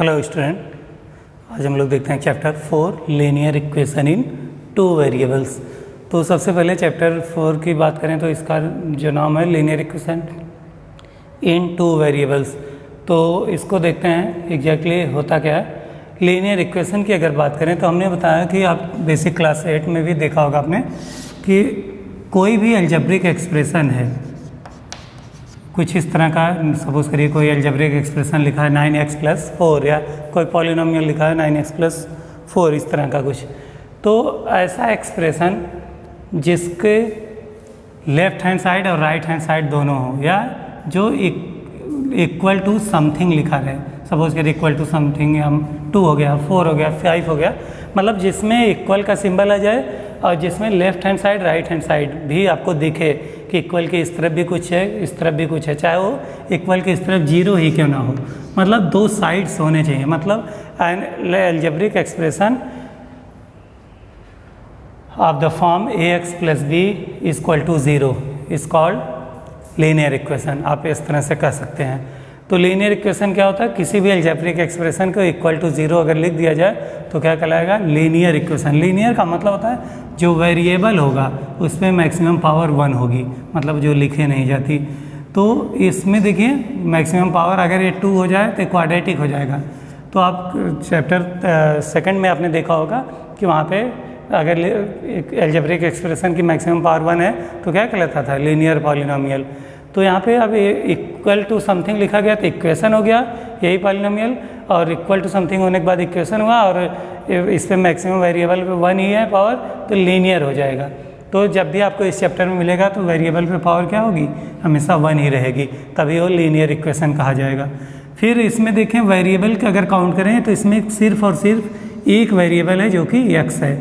Hello student, आज हम लोग देखते हैं चैप्टर 4 लीनियर इक्वेशन इन टू वेरिएबल्स। तो सबसे पहले चैप्टर 4 की बात करें तो इसका जो नाम है लीनियर इक्वेशन इन टू वेरिएबल्स। तो इसको देखते हैं एग्जैक्टली होता क्या है। लीनियर इक्वेशन की अगर बात करें तो हमने बताया कि आप बेसिक क्लास 8 में भी देखा होगा आपने कि कोई भी अलजेब्रिक एक्सप्रेशन है, कुछ इस तरह का, सपोज करिए कोई अलजेब्रिक एक्सप्रेशन लिखा है 9x + 4 या कोई पॉलिनोमियल लिखा है 9x + 4, इस तरह का कुछ। तो ऐसा एक्सप्रेशन जिसके लेफ्ट हैंड साइड और राइट हैंड साइड दोनों हो, या जो इक्वल टू समथिंग लिखा है, सपोज करिए इक्वल टू समथिंग, हम 2 हो गया, 4 हो गया, 5 हो गया, मतलब जिसमें इक्वल का सिंबल आ जाए और जिसमें left hand side right hand side भी आपको दिखे कि इक्वल के इस तरफ भी कुछ है, इस तरफ भी कुछ है, चाहे वो इक्वल के इस तरफ 0 ही क्यों ना हो, मतलब दो साइड्स होने चाहिए। मतलब N algebraic expression of the form ax + b = 0 is called linear equation. आप इस तरह से कह सकते हैं। तो लीनियर इक्वेशन क्या होता है, किसी भी अलजेब्रिक एक्सप्रेशन को = 0 अगर लिख दिया जाए तो क्या कहलाएगा, लीनियर इक्वेशन। लीनियर का मतलब होता है जो वेरिएबल होगा उसमें मैक्सिमम पावर 1 होगी, मतलब जो लिखे नहीं जाती। तो इसमें देखिए मैक्सिमम पावर अगर ये 2 हो जाए तो क्वाड्रेटिक हो जाएगा। तो आप चैप्टर 2 में आपने देखा होगा कि वहाँ पे अगर अलजेब्रिक एक्सप्रेशन की मैक्सिमम पावर 1 है तो क्या कहलाता था, लीनियर पॉलिनोमियल। तो यहाँ पे अब इक्वल टू समथिंग लिखा गया तो इक्वेशन हो गया यही पॉलिनोमियल, और इक्वल टू समथिंग होने के बाद इक्वेशन हुआ और इस पर मैक्सिमम वेरिएबल पे 1 ही है पावर, तो लीनियर हो जाएगा। तो जब भी आपको इस चैप्टर में मिलेगा तो वेरिएबल पे पावर क्या होगी, हमेशा 1 ही रहेगी, तभी वो लीनियर इक्वेशन कहा जाएगा। फिर इसमें देखें वेरिएबल का अगर काउंट करें तो इसमें सिर्फ और सिर्फ एक वेरिएबल है जो कि x है,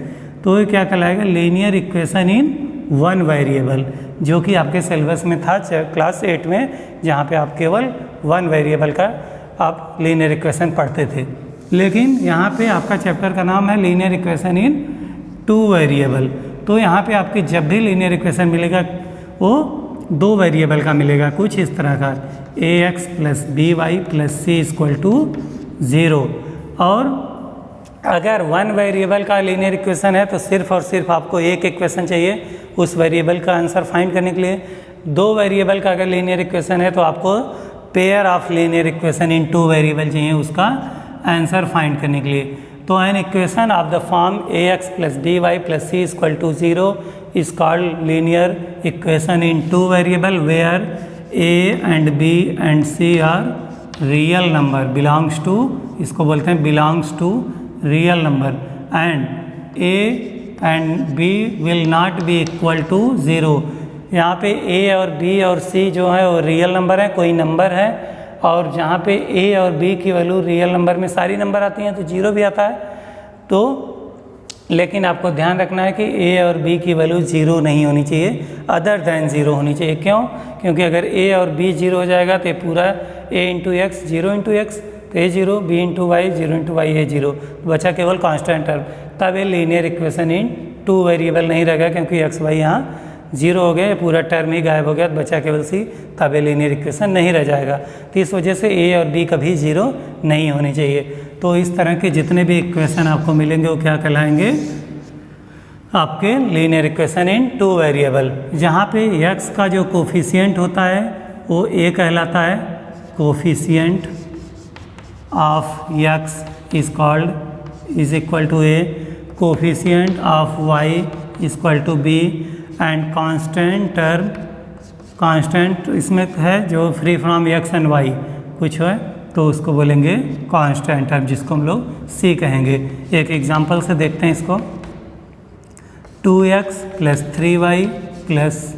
तो ये क्या कहलाएगा, लीनियर इक्वेशन इन 1 वेरिएबल, जो कि आपके सिलेबस में था क्लास 8 में, जहाँ पे आप केवल 1 वेरिएबल का आप लीनियर इक्वेशन पढ़ते थे। लेकिन यहाँ पे आपका चैप्टर का नाम है लीनियर इक्वेशन इन 2 वेरिएबल। तो यहाँ पे आपकी जब भी लीनियर इक्वेशन मिलेगा वो 2 वेरिएबल का मिलेगा, कुछ इस तरह का ax + by + c = 0। और अगर 1 वेरिएबल का लीनियर इक्वेशन है तो सिर्फ और सिर्फ आपको एक इक्वेशन चाहिए उस वेरिएबल का आंसर फाइंड करने के लिए। 2 वेरिएबल का अगर लीनियर इक्वेशन है तो आपको pair of linear equation in 2 variable चाहिए उसका आंसर फाइंड करने के लिए। तो an equation of the form ax + by + c = 0 is called linear equation in 2 variable where a and b and c are real number belongs to, इसको बोलते हैं belongs to real number, and a and b will not be equal to 0। यहाँ पे a और b और c जो है वो रियल नंबर है, कोई नंबर है, और जहाँ पे a और b की वैल्यू रियल नंबर में सारी नंबर आती हैं तो 0 भी आता है। तो लेकिन आपको ध्यान रखना है कि a और b की वैल्यू 0 नहीं होनी चाहिए, अदर दैन 0 होनी चाहिए। क्यों? क्योंकि अगर a और b 0 हो जाएगा तो पूरा a × x 0 × x तो a 0, b × y 0 × y a 0, बचा केवल कांस्टेंट टर्म। तब ये लीनियर इक्वेशन इन 2 वेरिएबल नहीं रहेगा, क्योंकि x y यहाँ 0 हो गया, पूरा टर्म ही गायब हो गया, बचा केवल c, तब ये लीनियर इक्वेशन नहीं रह जाएगा। तो इस वजह से a और b कभी 0 नहीं होनी चाहिए। तो इस तरह के जितने भी इक्वेशन आपको मिलेंगे वो क्या कहलाएंगे, आपके लीनियर इक्वेशन इन 2 वेरिएबल। जहाँ पे x का जो कोफिशिएंट होता है वो a कहलाता है, coefficient of x is equal to a, coefficient of y = b, and constant term, constant इसमें है जो free from x and y कुछ है तो उसको बोलेंगे कांस्टेंट टर्म, जिसको हम लोग c कहेंगे। एक एग्जांपल से देखते हैं इसको, 2x + 3y +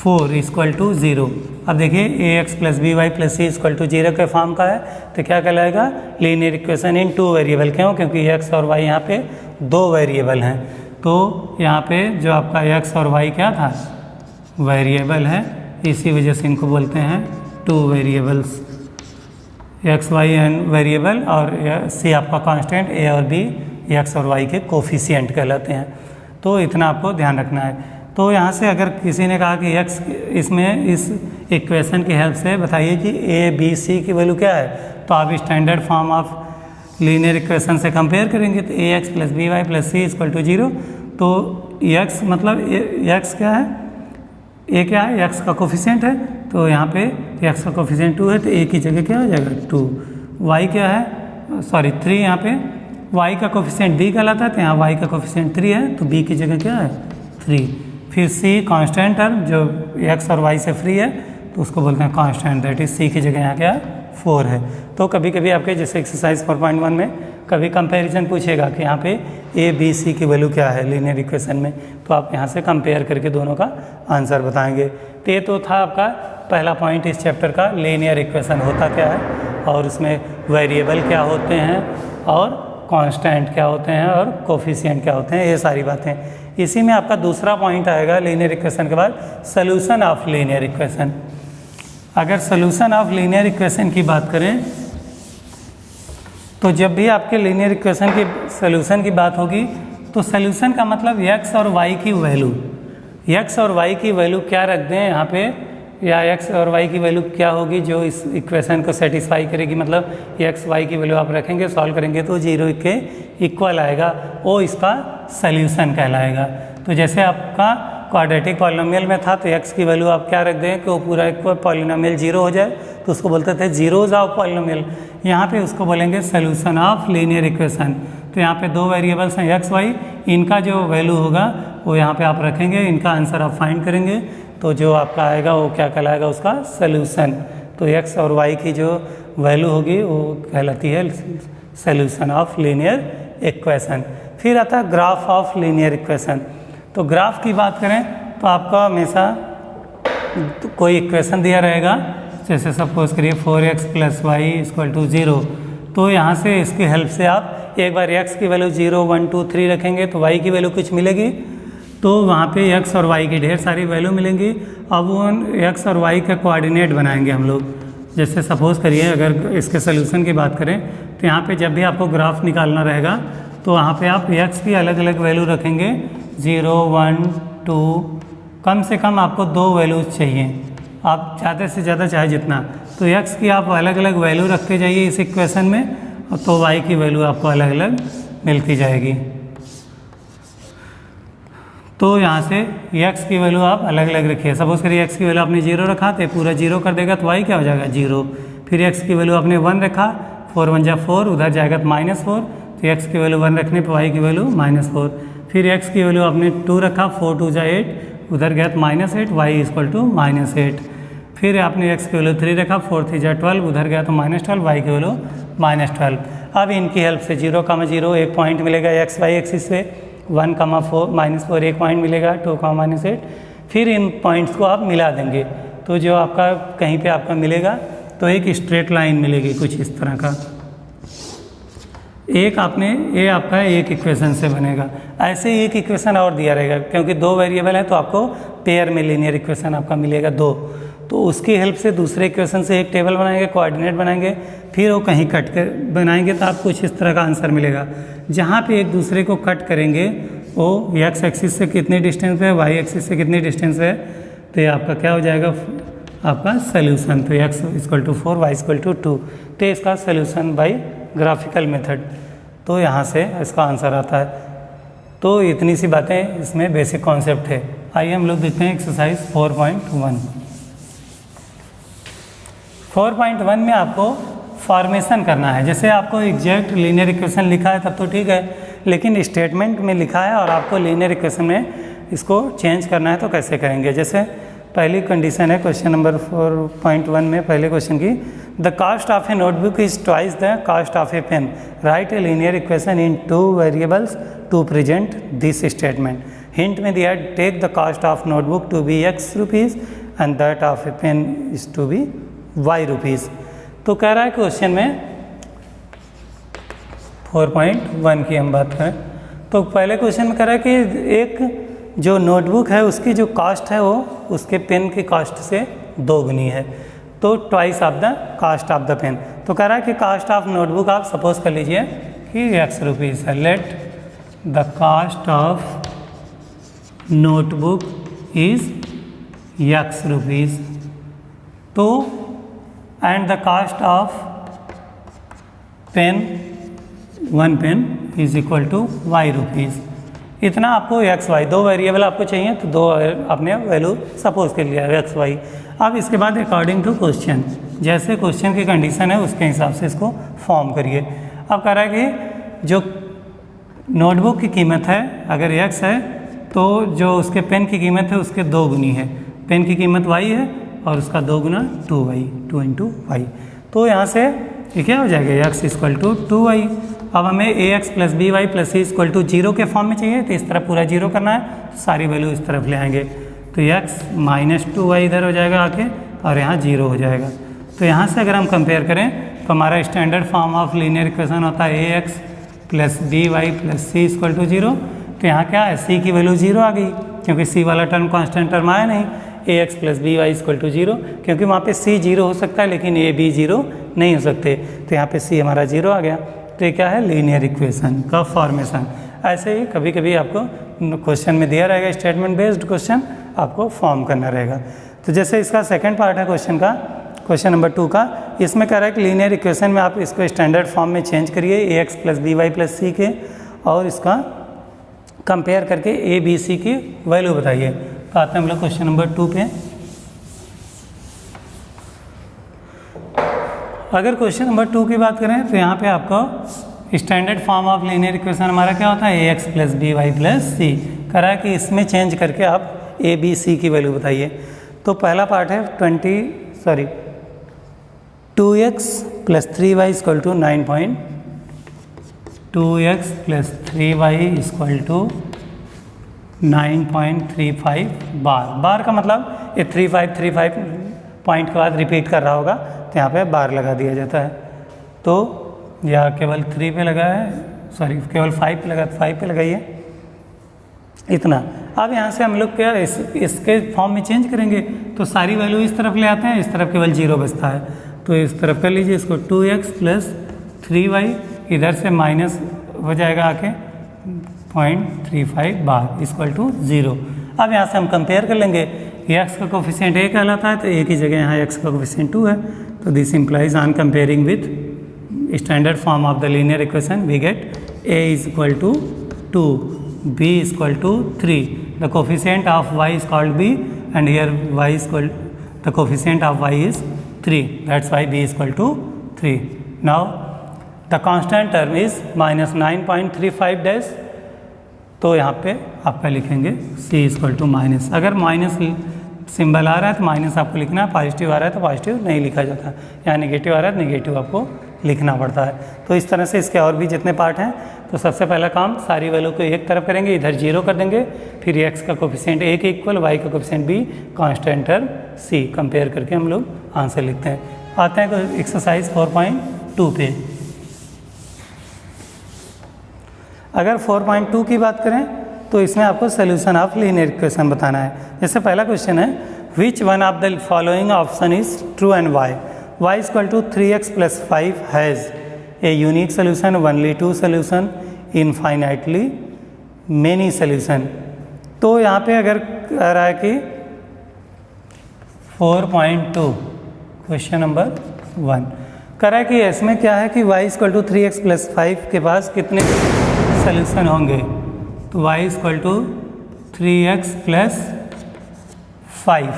4 = 0। अब देखिए ax + by + c = 0 के फॉर्म का है तो क्या कहलाएगा, लीनियर इक्वेशन इन 2 वेरिएबल। क्यों? क्योंकि x और y यहाँ पे 2 वेरिएबल हैं। तो यहाँ पे जो आपका x और y क्या था, वेरिएबल है, इसी वजह से इनको बोलते हैं 2 variables, x y and variable, और c आपका कांस्टेंट, a और b x और y के कोफिशिएंट कहलाते हैं। तो इतना आपको ध्यान रखना है। तो यहाँ से अगर किसी ने कहा कि x इसमें इस इक्वेशन की हेल्प से बताइए कि a b c की वैल्यू क्या है, तो आप standard form of linear equation से कंपेयर करेंगे तो a x plus B Y plus C equal to 0। तो एक्स मतलब एक्स क्या है, ए क्या है, एक्स का कोफिशिएंट है, तो यहाँ पे एक्स का कोफिशिएंट 2 है तो ए की जगह क्या हो जाएगा 2। वाई क्या है, सॉरी 3, यहाँ पे वाई का कोफिशिएंट बी कहलाता है, तो यहाँ वाई का कोफिशिएंट 3 है तो बी की जगह क्या है 3। फिर सी कांस्टेंट टर्म जो एक्स और वाई से फ्री है तो उसको बोलते हैं कांस्टेंट, दैट इज सी की जगह यहाँ क्या 4 है। तो कभी कभी आपके जैसे एक्सरसाइज 4.1 में कभी कंपैरिजन पूछेगा कि यहाँ पे ए बी सी की वैल्यू क्या है लीनियर इक्वेशन में, तो आप यहाँ से कंपेयर करके दोनों का आंसर बताएंगे। तो ये तो था आपका पहला पॉइंट इस चैप्टर का, लीनियर इक्वेशन होता क्या है और उसमें वेरिएबल क्या होते हैं और कांस्टेंट क्या होते हैं और कोफिशिएंट क्या होते हैं, ये सारी बातें। इसी में आपका दूसरा पॉइंट आएगा लीनियर इक्वेशन के बाद सोल्यूशन ऑफ लीनियर इक्वेशन। अगर सोल्यूशन ऑफ लीनियर इक्वेशन की बात करें तो जब भी आपके लीनियर इक्वेशन की सोल्यूशन की बात होगी तो सोल्यूशन का मतलब एक्स और वाई की वैल्यू, एक्स और वाई की वैल्यू क्या रख दें यहाँ पे, या एक्स और वाई की वैल्यू क्या होगी जो इस इक्वेशन को सेटिस्फाई करेगी, मतलब एक्स वाई की वैल्यू आप रखेंगे सॉल्व करेंगे तो 0 के इक्वल आएगा, वो इसका सोल्यूशन कहलाएगा। तो जैसे आपका क्वाड्रेटिक पॉलिनोमियल में था तो एक्स की वैल्यू आप क्या रख दें कि वो पूरा एक पॉलिनोमियल 0 हो जाए, तो उसको बोलते थे जीरोज ऑफ पॉलिनोमियल। यहाँ पे उसको बोलेंगे सोल्यूशन ऑफ लीनियर इक्वेशन। तो यहाँ पे दो वेरिएबल्स हैं एक्स वाई, इनका जो वैल्यू होगा वो यहाँ पे आप रखेंगे, इनका आंसर आप फाइंड करेंगे, तो जो आपका आएगा वो क्या कहलाएगा उसका सोल्यूशन। तो एक्स और वाई की जो वैल्यू होगी वो कहलाती है सोल्यूशन ऑफ लीनियर इक्वेशन। फिर आता है ग्राफ ऑफ लीनियर इक्वेशन। तो ग्राफ की बात करें तो आपका हमेशा कोई इक्वेशन दिया रहेगा, जैसे सपोज करिए 4x + y = 0, तो यहाँ से इसकी हेल्प से आप एक बार x की वैल्यू 0 1 2 3 रखेंगे तो y की वैल्यू कुछ मिलेगी, तो वहाँ पे x और y की ढेर सारी वैल्यू मिलेंगी। अब उन x और y का कोऑर्डिनेट बनाएंगे हम लोग। जैसे सपोज करिए अगर इसके सोल्यूशन की बात करें तो यहाँ पे जब भी आपको ग्राफ निकालना रहेगा तो वहाँ पे आप x की अलग अलग वैल्यू रखेंगे, 0 1 2, कम से कम आपको 2 वैल्यूज चाहिए, आप ज़्यादा से ज़्यादा चाहे जितना, तो x की आप अलग अलग वैल्यू रखते जाइए इस इक्वेशन में, तो y की वैल्यू आपको अलग अलग मिलती जाएगी। तो यहाँ से x की वैल्यू आप अलग अलग रखिए। सपोज करिए x की वैल्यू आपने 0 रखा तो पूरा 0 कर देगा तो y क्या हो जाएगा 0। फिर x की वैल्यू आपने 1 रखा, 4 1 जा 4, उधर जाएगा तो -4, तो x की वैल्यू 1 रखने पर y की वैल्यू -4। फिर x की वैल्यू आपने 2 रखा, 4 2 जा 8, उधर गया तो -8, y = -8। फिर आपने x की वैल्यू 3 रखा, 4 3 जा 12, उधर गया तो -12, y की वैल्यू -12। अब इनकी हेल्प से 0 0 एक पॉइंट मिलेगा x y एक्सिस पे, 1 4 -4 एक पॉइंट मिलेगा, 2 -8। फिर इन पॉइंट्स को आप मिला देंगे तो जो आपका कहीं पे आपका मिलेगा तो एक स्ट्रेट लाइन मिलेगी कुछ इस तरह का। एक आपने ये आपका एक इक्वेशन से बनेगा। ऐसे ही एक इक्वेशन और दिया रहेगा, क्योंकि 2 वेरिएबल है तो आपको पेयर में लीनियर इक्वेशन आपका मिलेगा 2, तो उसकी हेल्प से दूसरे इक्वेशन से एक टेबल बनाएंगे, कोऑर्डिनेट बनाएंगे, फिर वो कहीं कट कर बनाएंगे तो आपको कुछ इस तरह का आंसर मिलेगा। जहाँ पे एक दूसरे को कट करेंगे वो x एक्सिस से कितने डिस्टेंस पे है, y एक्सिस से कितने डिस्टेंस पे है, तो ये आपका क्या हो जाएगा आपका सोल्यूशन। तो x = 4 y = 2, तो इसका सोल्यूशन बाय ग्राफिकल मेथड, तो यहाँ से इसका आंसर आता है। तो इतनी सी बातें इसमें बेसिक कॉन्सेप्ट है। आइए हम लोग देखते हैं एक्सरसाइज 4.1। 4.1 में आपको फॉर्मेशन करना है। जैसे आपको एग्जैक्ट लीनियर इक्वेशन लिखा है तब तो ठीक है, लेकिन स्टेटमेंट में लिखा है और आपको लीनियर इक्वेशन में इसको चेंज करना है तो कैसे करेंगे। जैसे पहली कंडीशन है क्वेश्चन नंबर 4.1 में पहले क्वेश्चन की, the cost of a notebook is twice the cost of a pen, write a linear equation in 2 variables to present this statement. Hint में दिया take the cost of notebook to be x rupees and that of a pen is to be y rupees. तो कह रहा है question में 4.1 की हम बात करें तो पहले क्वेश्चन में कह रहा है कि एक जो नोटबुक है उसकी जो कास्ट है वो उसके पेन की कास्ट से 2 गुनी है, तो twice of the cost of the pen. तो कह रहा है कि कास्ट ऑफ नोटबुक आप सपोज कर लीजिए कि x रुपीज़ है। Let the cost of notebook is x rupees, तो and the cost of pen 1 pen is equal to y rupees. इतना आपको एक्स वाई, दो वेरिएबल आपको चाहिए तो दो आपने वैल्यू सपोज कर लिया एक्स वाई। अब इसके बाद अकॉर्डिंग टू क्वेश्चन, जैसे क्वेश्चन की कंडीशन है उसके हिसाब से इसको फॉर्म करिए। अब कह रहा है कि जो नोटबुक की कीमत है अगर एक्स है तो जो उसके पेन की कीमत है उसके 2 गुनी है। पेन की कीमत वाई है और उसका 2 गुना 2y, 2 इंटू वाई। तो यहाँ से ये क्या हो जाएगा, एक्स इक्वल टू 2y। अब हमें a x plus B Y plus C equal to 0 के फॉर्म में चाहिए, तो इस तरफ पूरा 0 करना है, तो सारी वैल्यू इस तरफ ले आएंगे। तो एक्स माइनस 2y इधर हो जाएगा आके और यहाँ 0 हो जाएगा। तो यहाँ से अगर हम कंपेयर करें तो हमारा standard form of linear equation होता है a x plus B Y plus C equal to 0। तो यहाँ क्या है, सी की वैल्यू 0 आ गई क्योंकि सी वाला टर्म कॉन्स्टेंट टर्म आया नहीं। A x plus B y equal to 0, क्योंकि वहाँ पे सी 0 हो सकता है लेकिन ए बी 0 नहीं हो सकते, तो यहाँ पे सी हमारा 0 आ गया। तो ये क्या है, लीनियर इक्वेशन का फॉर्मेशन। ऐसे ही कभी कभी आपको क्वेश्चन में दिया रहेगा स्टेटमेंट बेस्ड क्वेश्चन, आपको फॉर्म करना रहेगा। तो जैसे इसका सेकंड पार्ट है क्वेश्चन का, क्वेश्चन नंबर 2 का, इसमें कह रहा है कि लीनियर इक्वेशन में आप इसको स्टैंडर्ड फॉर्म में चेंज करिए a x plus B Y plus c के, और इसका कंपेयर करके ए बी सी की वैल्यू बताइए। तो आते हैं हम लोग क्वेश्चन नंबर 2 पे। अगर क्वेश्चन नंबर 2 की बात करें तो यहाँ पे आपको standard form of linear equation हमारा क्या होता है, a x plus B Y plus c. कह रहा है कि इसमें चेंज करके आप ए बी सी की वैल्यू बताइए। तो पहला पार्ट है 2x plus 3y equal to 2x plus 3y equal to 9.35 बार का मतलब ये 35 पॉइंट के बाद रिपीट कर रहा होगा तो यहाँ पे बार लगा दिया जाता है। तो यह केवल 3 पे लगा है, सॉरी केवल 5 पे लगा, 5 पे लगाइए इतना। अब यहाँ से हम लोग क्या इसके फॉर्म में चेंज करेंगे तो सारी वैल्यू इस तरफ ले आते हैं, इस तरफ केवल 0 बचता है। तो इस तरफ कर लीजिए इसको 2x प्लस 3y, इधर से माइनस हो जाएगा आके 0.35 बार इक्वल टू 0। अब यहाँ से हम कंपेयर कर लेंगे, x का कोफिशिएंट a कहलाता है तो a की जगह यहाँ x का कोफिशिएंट 2 है। तो this implies on comparing with standard form of the linear equation we get a is equal to 2, b is equal to 3. The coefficient of y is called b, and here y is equal, the coefficient of y is 3. That's why b is equal to 3. Now the constant term is minus 9.35 dash. तो यहाँ पे आपका लिखेंगे c is equal to minus. अगर minus symbol आ रहा है तो minus आपको लिखना है, पॉजिटिव आ रहा है तो पॉजिटिव नहीं लिखा जाता, या नेगेटिव आ रहा है तो नेगेटिव आपको लिखना पड़ता है। तो इस तरह से इसके और भी जितने पार्ट हैं, तो सबसे पहला काम सारी वैल्यू को एक तरफ करेंगे, इधर 0 कर देंगे, फिर x का कोफिशिएंट a के इक्वल, y का coefficient b, constant term c, compare करके हम लोग आंसर लिखते हैं। आते हैं एक्सरसाइज 4.2 पे। अगर 4.2 की बात करें तो इसमें आपको सोल्यूशन ऑफ लीनियर इक्वेशन बताना है। जैसे पहला क्वेश्चन है, which one of the following option is true and why. y equal to 3x plus 5 has a unique solution, only 2 solution, infinitely many solution. तो यहाँ पे अगर कह रहा है कि 4.2 क्वेश्चन नंबर 1 कह रहा है कि इसमें क्या है कि y equal to 3x plus 5 के पास कितने सोल्यूशन होंगे। तो y equal to 3x plus 5,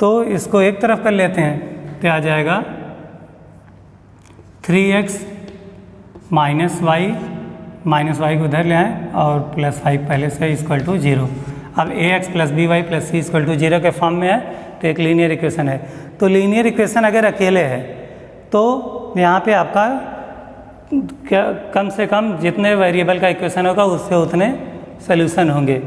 तो इसको एक तरफ कर लेते हैं तो आ जाएगा 3x माइनस वाई को उधर ले आएँ और प्लस 5 पहले से इक्वल टू 0। अब ax plus B Y plus C equal to 0 के फॉर्म में है तो एक लीनियर इक्वेशन है। तो लीनियर इक्वेशन अगर अकेले है तो यहाँ पे आपका क्या कम से कम जितने वेरिएबल का इक्वेशन होगा उससे उतने सोल्यूशन होंगे।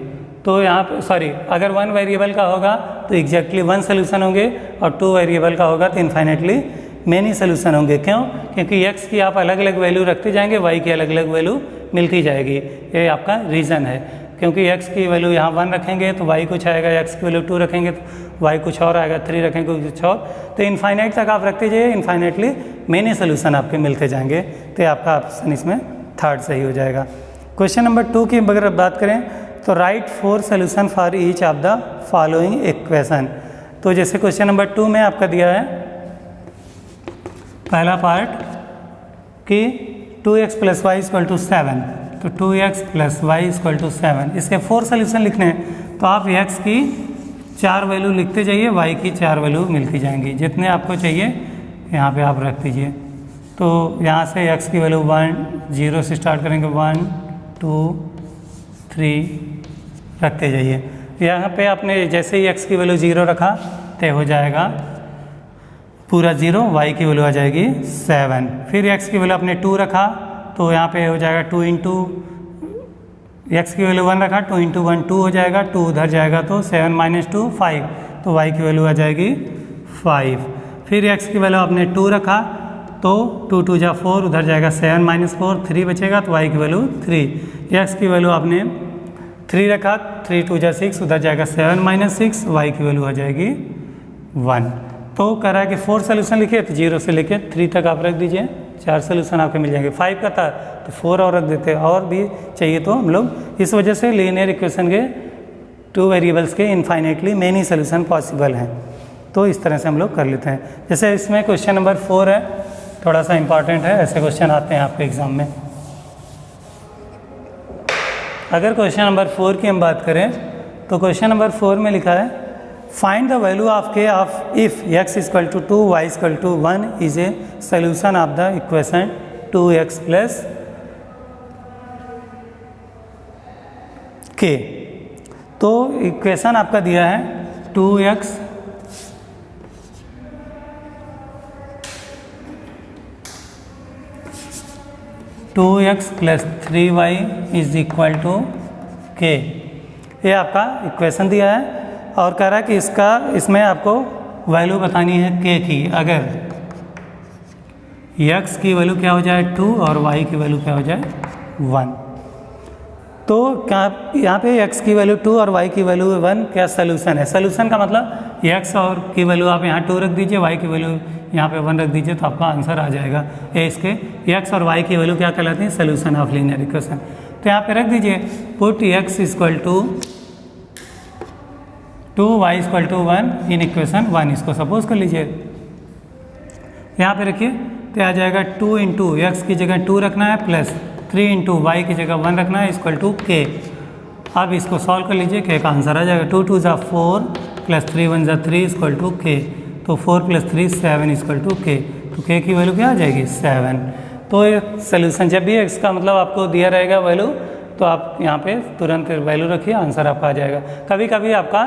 तो यहाँ पे सॉरी, अगर 1 वेरिएबल का होगा तो एग्जैक्टली 1 सोल्यूशन होंगे, और 2 वेरिएबल का होगा तो इनफाइनेटली मेनी सोल्यूशन होंगे। क्यों? क्योंकि x की आप अलग अलग वैल्यू रखते जाएंगे, y की अलग अलग वैल्यू मिलती जाएगी। ये आपका रीज़न है, क्योंकि x की वैल्यू यहाँ 1 रखेंगे तो y कुछ आएगा, x की वैल्यू 2 रखेंगे तो y कुछ और आएगा, 3 रखेंगे कुछ और, तो इनफाइनाइट तक आप रखते जाइए, इनफाइनाइटली मेनी सोल्यूशन आपके मिलते जाएंगे। तो आपका ऑप्शन इसमें थर्ड सही हो जाएगा। क्वेश्चन नंबर 2 की अगर बात करें तो right 4 solution for each of the following equation. तो जैसे क्वेश्चन नंबर 2 में आपका दिया है पहला पार्ट कि 2x plus Y equal to 7, तो 2x plus Y equal to 7, इसके 4 सोल्यूशन लिखने हैं तो आप x की 4 वैल्यू लिखते जाइए, y की 4 वैल्यू मिलती जाएंगी, जितने आपको चाहिए यहाँ पे आप रख दीजिए। तो यहाँ से x की वैल्यू 1 0 से स्टार्ट करेंगे, 1 2 3 रखते जाइए। यहाँ पे आपने जैसे ही x की वैल्यू 0 रखा तो हो जाएगा पूरा 0, y की वैल्यू आ जाएगी 7। फिर x की वैल्यू आपने 2 रखा तो यहाँ पे हो जाएगा 2 इंटू x की वैल्यू 1 रखा, 2 इंटू 1 2 हो जाएगा, 2 उधर जाएगा तो 7 माइनस 2 5, तो y की वैल्यू आ जाएगी 5। फिर x की वैल्यू आपने 2 रखा तो 2 2 जा 4, उधर जाएगा 7 माइनस 4 3 बचेगा, तो y की वैल्यू 3। x की वैल्यू आपने 3 रखा, 3 2 जा 6, उधर जाएगा 7 माइनस 6, y की वैल्यू आ जाएगी 1। तो कह रहा है कि 4 सोल्यूशन लिखिए, तो 0 से लेके 3 तक आप रख दीजिए, 4 सोल्यूशन आपके मिल जाएंगे। 5 का था तो 4 और रख देते, और भी चाहिए तो हम लोग, इस वजह से लीनियर इक्वेशन के 2 वेरिएबल्स के इनफाइनाइटली मेनी सोल्यूशन पॉसिबल हैं। तो इस तरह से हम लोग कर लेते हैं। जैसे इसमें क्वेश्चन नंबर 4 है, थोड़ा सा इंपॉर्टेंट है, ऐसे क्वेश्चन आते हैं आपके एग्जाम में। अगर क्वेश्चन नंबर 4 की हम बात करें तो क्वेश्चन नंबर 4 में लिखा है find the value of k of if x equal to 2 y equal to 1 is a solution of the equation 2x plus k। तो इक्वेशन आपका दिया है 2x plus 3y is equal to k, ये आपका equation दिया है और कह रहा है कि इसमें आपको वैल्यू बतानी है k की। अगर x की वैल्यू क्या हो जाए 2 और y की वैल्यू क्या हो जाए 1, तो क्या यहाँ पे x की वैल्यू 2 और y की वैल्यू 1 क्या सोल्यूशन है। सोल्यूशन का मतलब x और की वैल्यू आप यहाँ 2 रख दीजिए, y की वैल्यू यहाँ पे 1 रख दीजिए, तो आपका आंसर आ जाएगा। ये इसके x और y की वैल्यू क्या कहलाती है, सोल्यूशन ऑफ लीनियर इक्वेशन। तो यहाँ पे रख दीजिए put x equal to 2y equal to 1 in equation 1, इसको सपोज कर लीजिए। यहाँ पे रखिए तो आ जाएगा 2 इंटू एक्स की जगह 2 रखना है, प्लस 3 इंटू वाई की जगह 1 रखना है, इक्वल टू k। अब इसको सॉल्व कर लीजिए, k का आंसर आ जाएगा 2 2 जा 4 प्लस 3 1 जा 3 इक्वल टू k। तो 4 प्लस 3 7 इक्वल टू k, तो k की वैल्यू क्या आ जाएगी 7। तो सोल्यूशन जब भी इसका मतलब आपको दिया रहेगा वैल्यू, तो आप यहाँ पे तुरंत वैल्यू रखिए, आंसर आपका आ जाएगा। कभी कभी आपका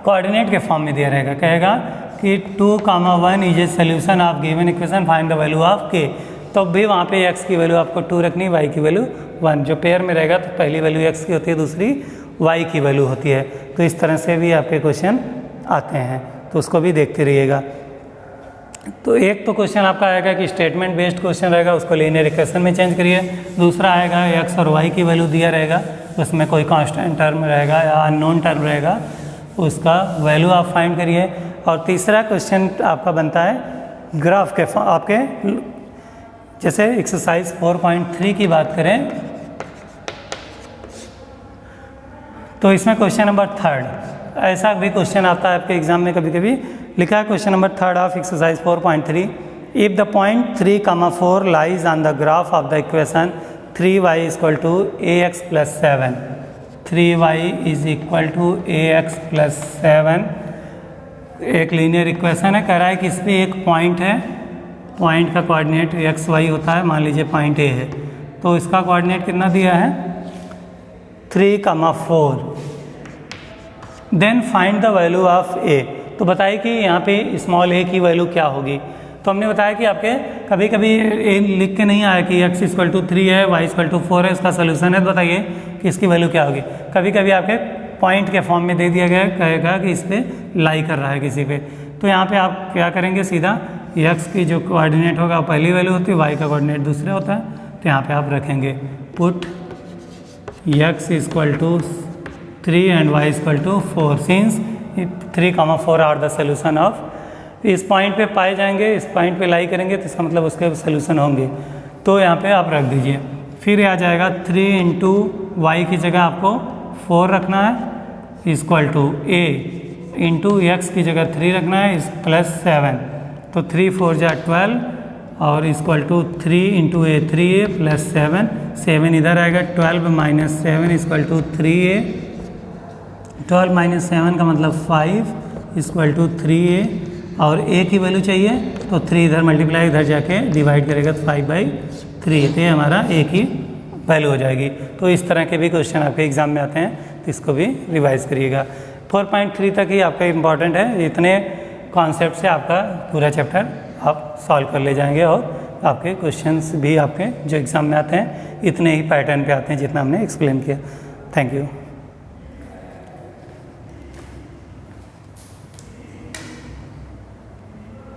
कोऑर्डिनेट के फॉर्म में दिया रहेगा, कहेगा कि 2, 1 is a solution of given equation find the value of k, तो भी वहाँ पे x की वैल्यू आपको 2 रखनी, y की वैल्यू 1। जो पेयर में रहेगा तो पहली वैल्यू x की होती है, दूसरी y की वैल्यू होती है। तो इस तरह से भी आपके क्वेश्चन आते हैं, तो उसको भी देखते रहिएगा। तो एक तो क्वेश्चन आपका आएगा कि स्टेटमेंट बेस्ड क्वेश्चन रहेगा, उसको लीनियर इक्वेशन में चेंज करिए। दूसरा आएगा x और y की वैल्यू दिया रहेगा, उसमें कोई कांस्टेंट टर्म रहेगा या अननोन टर्म रहेगा, उसका वैल्यू आप फाइंड करिए। और तीसरा क्वेश्चन आपका बनता है ग्राफ के आपके, जैसे एक्सरसाइज 4.3 की बात करें तो इसमें क्वेश्चन नंबर 3 ऐसा भी क्वेश्चन आता है आपके एग्जाम में, कभी कभी लिखा है question number 3 of exercise 4.3 if the point 3, 4 lies on the graph of the equation 3y equal to ax plus 7, 3y is equal to ax plus 7 एक लीनियर इक्वेशन है। कह रहा है कि इस पर एक पॉइंट है, पॉइंट का कोऑर्डिनेट एक्स वाई होता है, मान लीजिए पॉइंट ए है, तो इसका कोऑर्डिनेट कितना दिया है 3, 4। Then find the value of a, तो बताइए कि यहाँ पे स्मॉल ए की वैल्यू क्या होगी। तो हमने बताया कि आपके कभी कभी ए लिख के नहीं आया कि x इक्वल टू 3 है, y इक्वल टू 4 है, इसका सोल्यूशन है, तो बताइए कि इसकी वैल्यू क्या होगी। कभी कभी आपके पॉइंट के फॉर्म में दे दिया गया, कहेगा कि इस पर लाई कर रहा है किसी पे, तो यहाँ पे आप क्या करेंगे, सीधा x की जो कोऑर्डिनेट होगा पहली वैल्यू होती है, y का कोऑर्डिनेट दूसरा होता है, तो यहाँ पे आप रखेंगे put x equal to 3 and y equal to 4 since 3, 4 are the solution of. इस पॉइंट पे पाए जाएंगे, इस पॉइंट पे लाई करेंगे तो इसका मतलब उसके सोल्यूशन होंगे, तो यहाँ पे आप रख दीजिए। फिर आ जाएगा 3 इंटू वाई की जगह आपको 4 रखना है, equal to a into X की जगह 3 रखना है, प्लस 7, तो 3 4 जा 12 और equal to 3 into A 3a plus 7 इधर आएगा, 12 minus 7 equal to 3a, 12 minus 7 का मतलब 5 इक्वल टू 3a, और a की वैल्यू चाहिए तो 3 इधर मल्टीप्लाई इधर जाके डिवाइड करेगा तो 5/3, तो ये हमारा a की वैल्यू हो जाएगी। तो इस तरह के भी क्वेश्चन आपके एग्जाम में आते हैं, तो इसको भी रिवाइज करिएगा। 4.3 तक ही आपका इम्पॉर्टेंट है, इतने कॉन्सेप्ट से आपका पूरा चैप्टर आप सॉल्व कर ले जाएंगे, और आपके क्वेश्चंस भी आपके जो एग्ज़ाम में आते हैं इतने ही पैटर्न पे आते हैं जितना हमने एक्सप्लेन किया। Thank you.